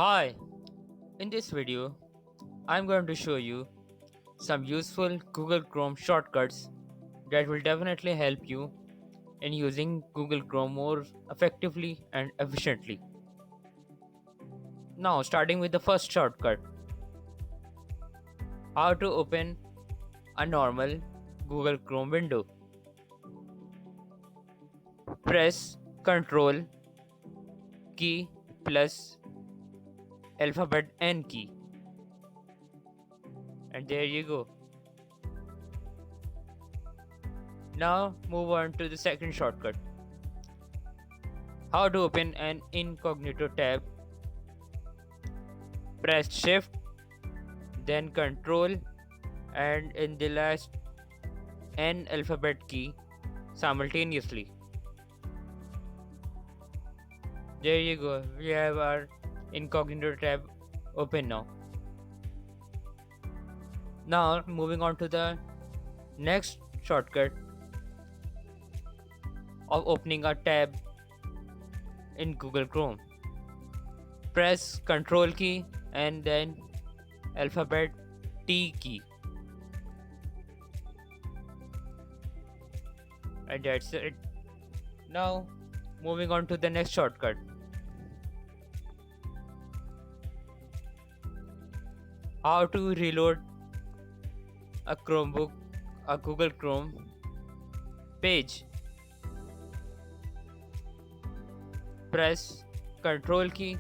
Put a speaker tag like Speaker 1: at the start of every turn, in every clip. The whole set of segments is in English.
Speaker 1: Hi, in this video, I'm going to show you some useful Google Chrome shortcuts that will definitely help you in using Google Chrome more effectively and efficiently. Now, starting with the first shortcut, how to open a normal Google Chrome window. Press Ctrl key plus alphabet N key, and there you go. Now, move on to the second shortcut. How to open an incognito tab. Press Shift, then Control, and in the last N alphabet key simultaneously. There you go. We have our incognito tab open now. Now, moving on to the next shortcut of opening a tab in Google Chrome. Press Control key and then alphabet T key, and that's it. Now, moving on to the next shortcut. How to reload a Chromebook, a Google Chrome page. Press Control key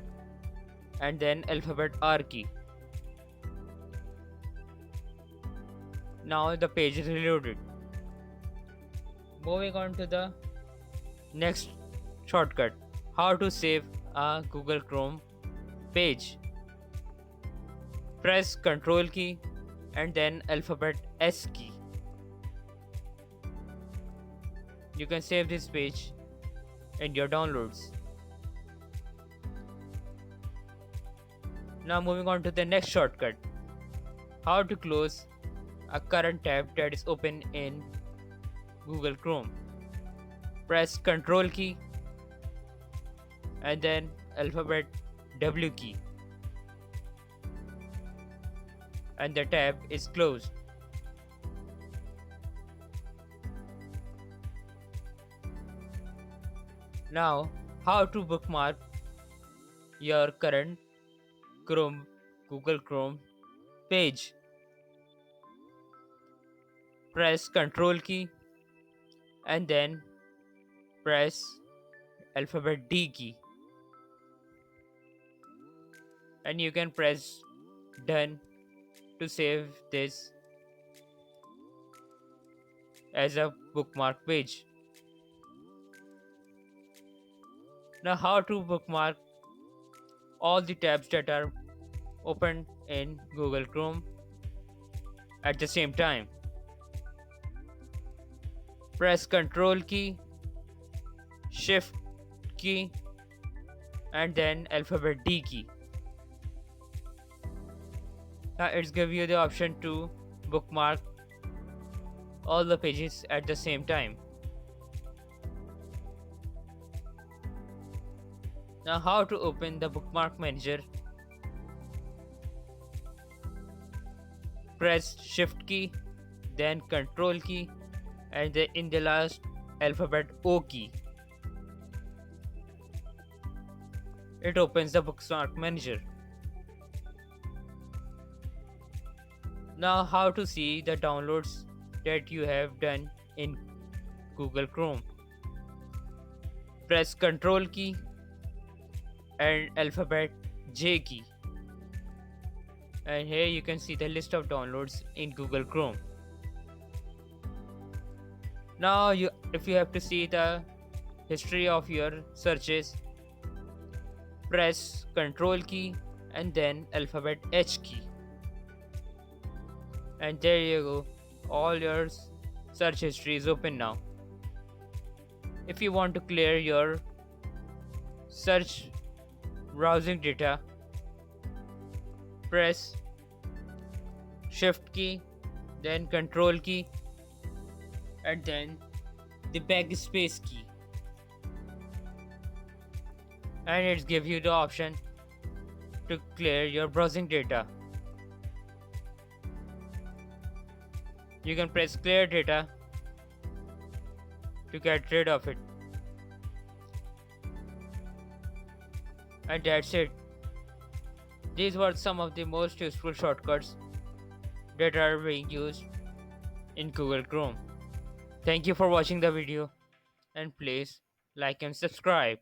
Speaker 1: and then alphabet R key. Now the page is reloaded. Moving on to the next shortcut. How to save a Google Chrome page. Press Control key and then alphabet S key. You can save this page in your downloads. Now moving on to the next shortcut. How to close a current tab that is open in Google Chrome. Press Control key and then alphabet W key, and the tab is closed. Now, how to bookmark your current Google Chrome page. Press Control key and then press alphabet D key, and you can press done to save this as a bookmark page. Now, how to bookmark all the tabs that are open in Google Chrome at the same time. Press Control key, Shift key, and then alphabet D key. Now it's give you the option to bookmark all the pages at the same time. Now how to open the bookmark manager. Press Shift key, then Control key, and then in the last alphabet O key. It opens the bookmark manager. Now how to see the downloads that you have done in Google Chrome. Press Control key and alphabet J key, and here you can see the list of downloads in Google Chrome. Now if you have to see the history of your searches, press Control key and then alphabet H key, and there you go, all your search history is open now. If you want to clear your search browsing data, press Shift key, then Control key, and then the backspace key, and it gives you the option to clear your browsing data. You can press clear data to get rid of it. And that's it. These were some of the most useful shortcuts that are being used in Google Chrome. Thank you for watching the video and please like and subscribe.